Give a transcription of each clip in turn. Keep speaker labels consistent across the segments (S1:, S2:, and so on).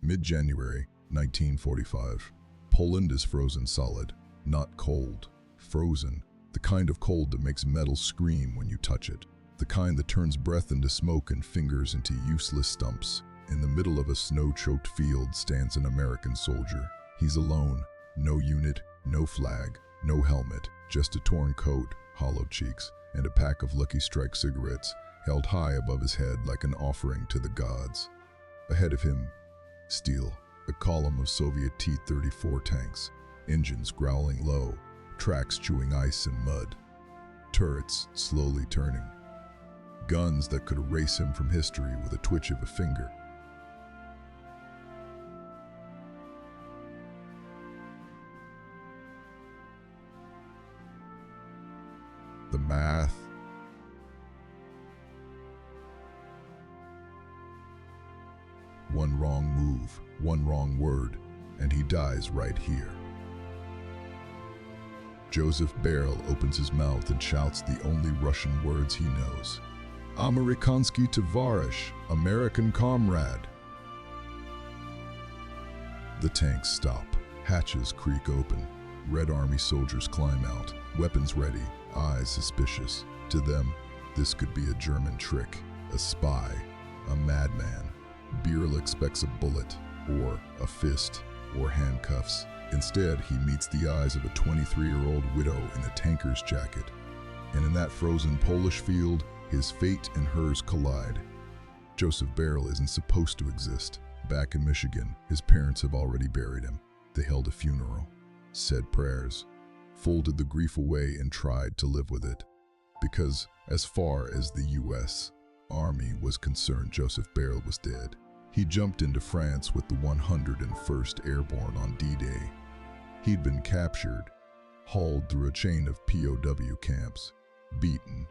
S1: Mid-January 1945. Poland is frozen solid, not cold. Frozen, the kind of cold that makes metal scream when you touch it. The kind that turns breath into smoke and fingers into useless stumps. In the middle of a snow-choked field stands an American soldier. He's alone, no unit, no flag, no helmet, just a torn coat, hollow cheeks, and a pack of Lucky Strike cigarettes held high above his head like an offering to the gods. Ahead of him, steel, a column of Soviet T-34 tanks, engines growling low, tracks chewing ice and mud, turrets slowly turning, guns that could erase him from history with a twitch of a finger. The math. One wrong move, one wrong word, and he dies right here. Joseph Beyrle opens his mouth and shouts the only Russian words he knows. Amerikansky Tovarish, American comrade. The tanks stop, hatches creak open. Red Army soldiers climb out, weapons ready, eyes suspicious. To them, this could be a German trick, a spy, a madman. Beyrle expects a bullet, or a fist, or handcuffs. Instead, he meets the eyes of a 23-year-old widow in a tanker's jacket. And in that frozen Polish field, his fate and hers collide. Joseph Beyrle isn't supposed to exist. Back in Michigan, his parents have already buried him. They held a funeral, said prayers, folded the grief away and tried to live with it. Because as far as the U.S. Army was concerned, Joseph Beyrle was dead. He jumped into France with the 101st Airborne on D-Day. He'd been captured, hauled through a chain of POW camps, beaten,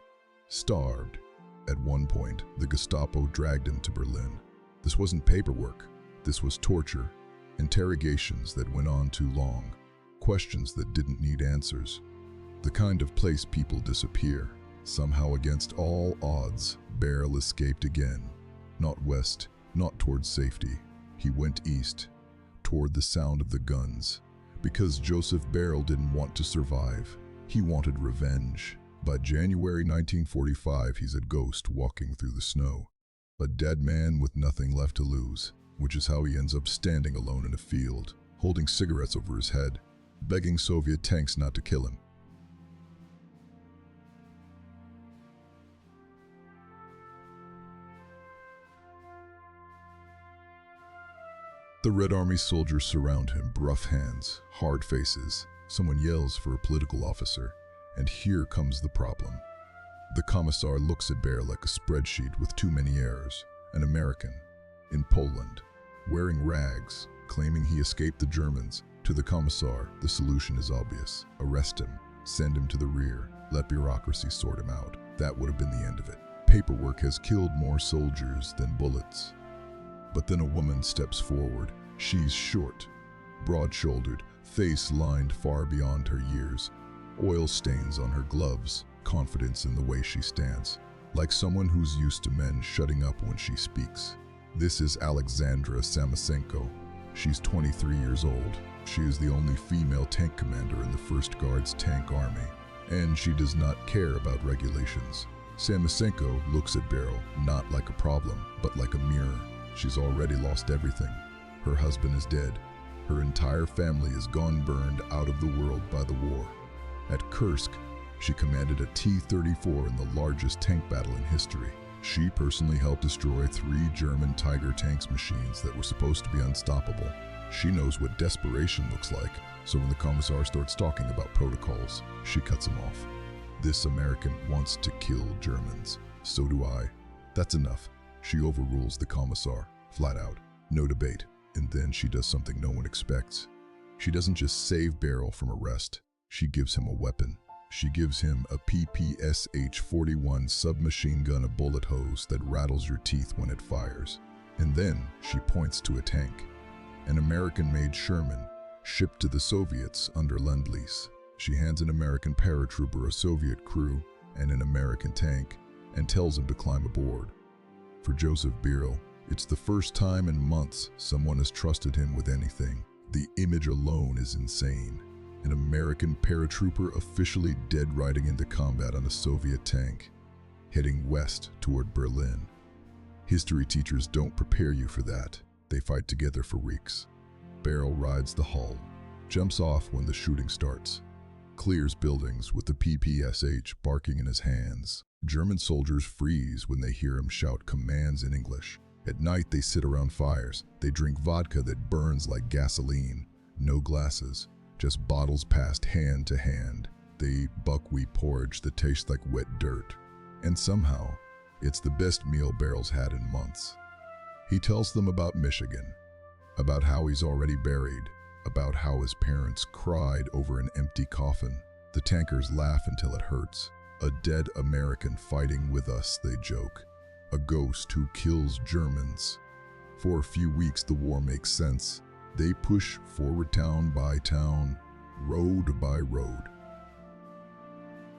S1: starved. At one point, the Gestapo dragged him to Berlin. This wasn't paperwork. This was torture, interrogations that went on too long, questions that didn't need answers. The kind of place people disappear. Somehow, against all odds, Beyrle escaped again. Not west, not towards safety. He went east, toward the sound of the guns. Because Joseph Beyrle didn't want to survive. He wanted revenge. By January 1945, he's a ghost walking through the snow. A dead man with nothing left to lose, which is how he ends up standing alone in a field, holding cigarettes over his head, begging Soviet tanks not to kill him. The Red Army soldiers surround him, rough hands, hard faces. Someone yells for a political officer, and here comes the problem. The commissar looks at Beyrle like a spreadsheet with too many errors. An American, in Poland, wearing rags, claiming he escaped the Germans. To the commissar, the solution is obvious. Arrest him, send him to the rear, let bureaucracy sort him out. That would have been the end of it. Paperwork has killed more soldiers than bullets. But then a woman steps forward. She's short, broad-shouldered, face lined far beyond her years, oil stains on her gloves, confidence in the way she stands, like someone who's used to men shutting up when she speaks. This is Alexandra Samusenko. She's 23 years old. She is the only female tank commander in the 1st Guards Tank Army, and she does not care about regulations. Samusenko looks at Beyrle not like a problem, but like a mirror. She's already lost everything. Her husband is dead. Her entire family is gone, burned out of the world by the war. At Kursk, she commanded a T-34 in the largest tank battle in history. She personally helped destroy 3 German Tiger tanks machines that were supposed to be unstoppable. She knows what desperation looks like, so when the commissar starts talking about protocols, she cuts him off. This American wants to kill Germans. So do I. That's enough. She overrules the commissar, flat out. No debate. And then she does something no one expects. She doesn't just save Beyrle from arrest. She gives him a weapon. She gives him a PPSH-41 submachine gun, a bullet hose that rattles your teeth when it fires. And then she points to a tank. An American-made Sherman, shipped to the Soviets under Lend-Lease. She hands an American paratrooper a Soviet crew and an American tank, and tells him to climb aboard. For Joseph Beyrle, It's the first time in months someone has trusted him with anything. The image alone is insane. An American paratrooper officially dead riding into combat on a Soviet tank, heading west toward Berlin. History teachers don't prepare you for that. They fight together for weeks. Beyrle rides the hull, jumps off when the shooting starts, clears buildings with the PPSH barking in his hands. German soldiers freeze when they hear him shout commands in English. At night they sit around fires. They drink vodka that burns like gasoline. No glasses, just bottles passed hand to hand. They eat buckwheat porridge that tastes like wet dirt. And somehow, it's the best meal Beyrole's had in months. He tells them about Michigan, about how he's already buried, about how his parents cried over an empty coffin. The tankers laugh until it hurts. A dead American fighting with us, they joke. A ghost who kills Germans. For a few weeks the war makes sense. They push forward town by town, road by road.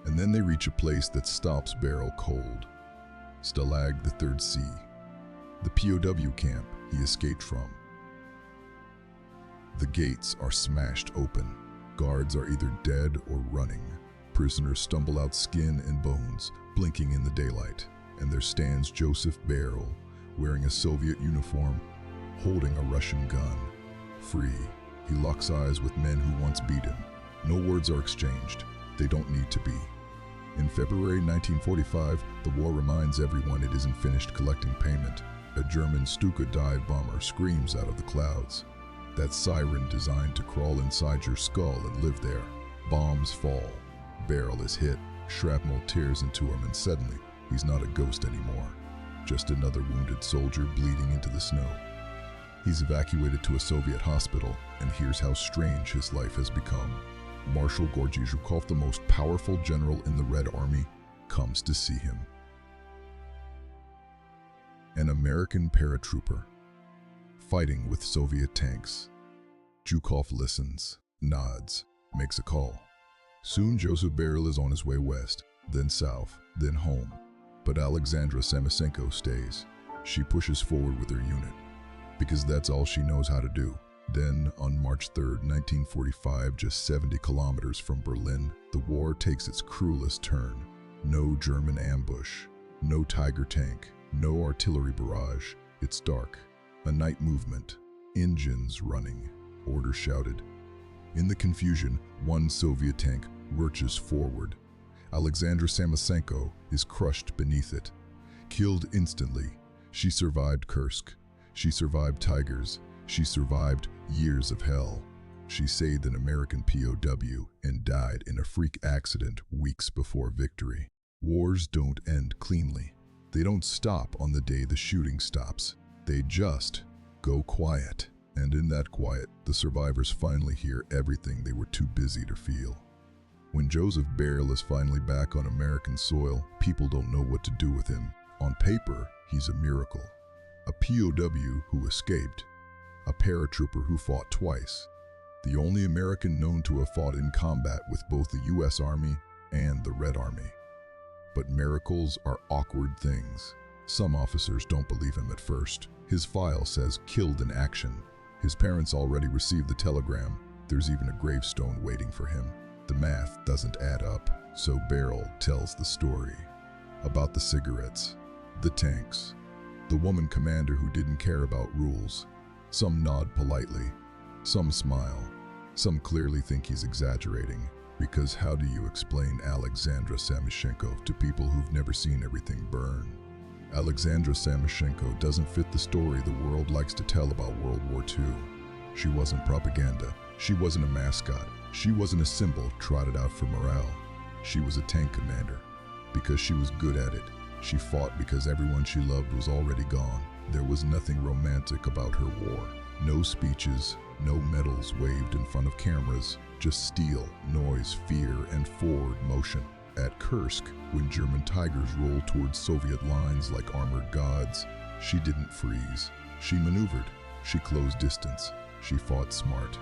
S1: And then they reach a place that stops Beyrle cold. Stalag the Third Sea, the POW camp he escaped from. The gates are smashed open. Guards are either dead or running. Prisoners stumble out skin and bones, blinking in the daylight. And there stands Joseph Beyrle, wearing a Soviet uniform, holding a Russian gun. Free, he locks eyes with men who once beat him. No words are exchanged. They don't need to be. In February 1945, the war reminds everyone it isn't finished collecting payment. A German Stuka dive bomber screams out of the clouds. That siren designed to crawl inside your skull and live there. Bombs fall. Beyrle is hit. Shrapnel tears into him, and suddenly, he's not a ghost anymore. Just another wounded soldier bleeding into the snow. He's evacuated to a Soviet hospital, and here's how strange his life has become. Marshal Georgy Zhukov, the most powerful general in the Red Army, comes to see him. An American paratrooper, fighting with Soviet tanks. Zhukov listens, nods, makes a call. Soon Joseph Beyrle is on his way west, then south, then home. But Alexandra Samusenko stays. She pushes forward with her unit, because that's all she knows how to do. Then, on March 3, 1945, just 70 kilometers from Berlin, the war takes its cruelest turn. No German ambush, no Tiger tank, no artillery barrage. It's dark, a night movement, engines running, orders shouted. In the confusion, one Soviet tank lurches forward. Alexandra Samusenko is crushed beneath it. Killed instantly, she survived Kursk. She survived Tigers. She survived years of hell. She saved an American POW and died in a freak accident weeks before victory. Wars don't end cleanly. They don't stop on the day the shooting stops. They just go quiet. And in that quiet, the survivors finally hear everything they were too busy to feel. When Joseph Beyrle is finally back on American soil, people don't know what to do with him. On paper, he's a miracle. A POW who escaped. A paratrooper who fought twice. The only American known to have fought in combat with both the US Army and the Red Army. But miracles are awkward things. Some officers don't believe him at first. His file says killed in action. His parents already received the telegram. There's even a gravestone waiting for him. The math doesn't add up, so Beyrle tells the story. About the cigarettes, the tanks, the woman commander who didn't care about rules. Some nod politely, some smile, some clearly think he's exaggerating. Because how do you explain Alexandra Samusenko to people who've never seen everything burn? Alexandra Samusenko doesn't fit the story the world likes to tell about World War II. She wasn't propaganda. She wasn't a mascot. She wasn't a symbol trotted out for morale. She was a tank commander. Because she was good at it. She fought because everyone she loved was already gone. There was nothing romantic about her war. No speeches, no medals waved in front of cameras, just steel, noise, fear, and forward motion. At Kursk, when German Tigers rolled towards Soviet lines like armored gods, she didn't freeze. She maneuvered. She closed distance. She fought smart.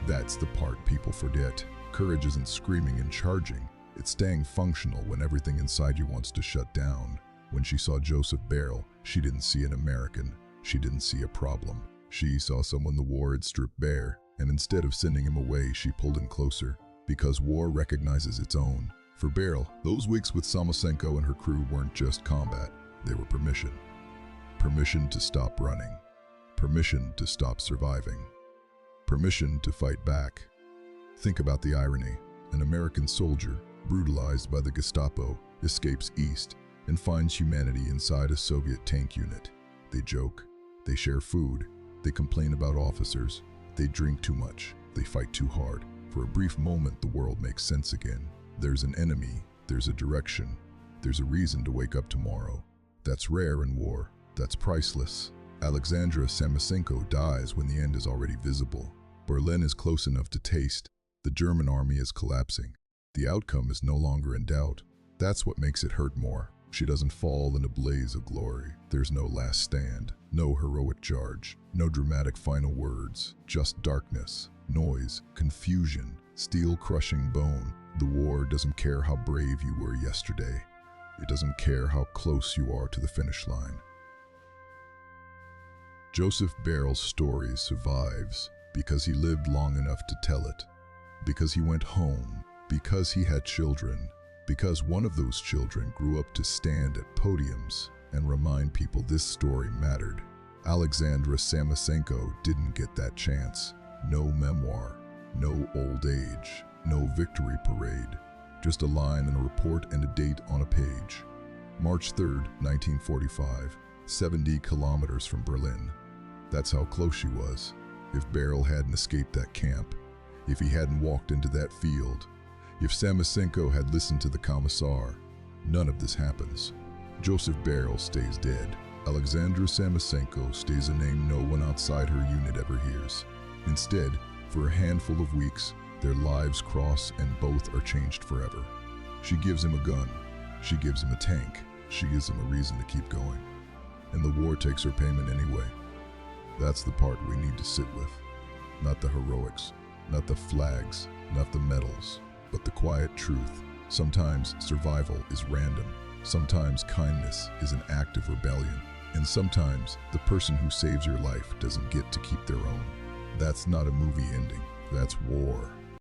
S1: That's the part people forget. Courage isn't screaming and charging. It's staying functional when everything inside you wants to shut down. When she saw Joseph Beyrle, she didn't see an American. She didn't see a problem. She saw someone the war had stripped bare, and instead of sending him away, she pulled him closer, because war recognizes its own. For Beyrle, those weeks with Samusenko and her crew weren't just combat, they were permission. Permission to stop running. Permission to stop surviving. Permission to fight back. Think about the irony. An American soldier, brutalized by the Gestapo, escapes east and finds humanity inside a Soviet tank unit. They joke, they share food, they complain about officers, they drink too much, they fight too hard. For a brief moment, the world makes sense again. There's an enemy, there's a direction, there's a reason to wake up tomorrow. That's rare in war, that's priceless. Alexandra Samusenko dies when the end is already visible. Berlin is close enough to taste. The German army is collapsing. The outcome is no longer in doubt. That's what makes it hurt more. She doesn't fall in a blaze of glory. There's no last stand, no heroic charge, no dramatic final words, just darkness, noise, confusion, steel-crushing bone. The war doesn't care how brave you were yesterday. It doesn't care how close you are to the finish line. Joseph Beyrle's story survives because he lived long enough to tell it, because he went home, because he had children, because one of those children grew up to stand at podiums and remind people this story mattered. Alexandra Samusenko didn't get that chance. No memoir, no old age, no victory parade, just a line in a report and a date on a page. March 3rd, 1945, 70 kilometers from Berlin. That's how close she was. If Beyrle hadn't escaped that camp, if he hadn't walked into that field, if Samusenko had listened to the commissar, none of this happens. Joseph Beyrle stays dead. Alexandra Samusenko stays a name no one outside her unit ever hears. Instead, for a handful of weeks, their lives cross and both are changed forever. She gives him a gun. She gives him a tank. She gives him a reason to keep going. And the war takes her payment anyway. That's the part we need to sit with. Not the heroics, not the flags, not the medals, but the quiet truth. Sometimes survival is random. Sometimes kindness is an act of rebellion. And sometimes the person who saves your life doesn't get to keep their own. That's not a movie ending. That's war.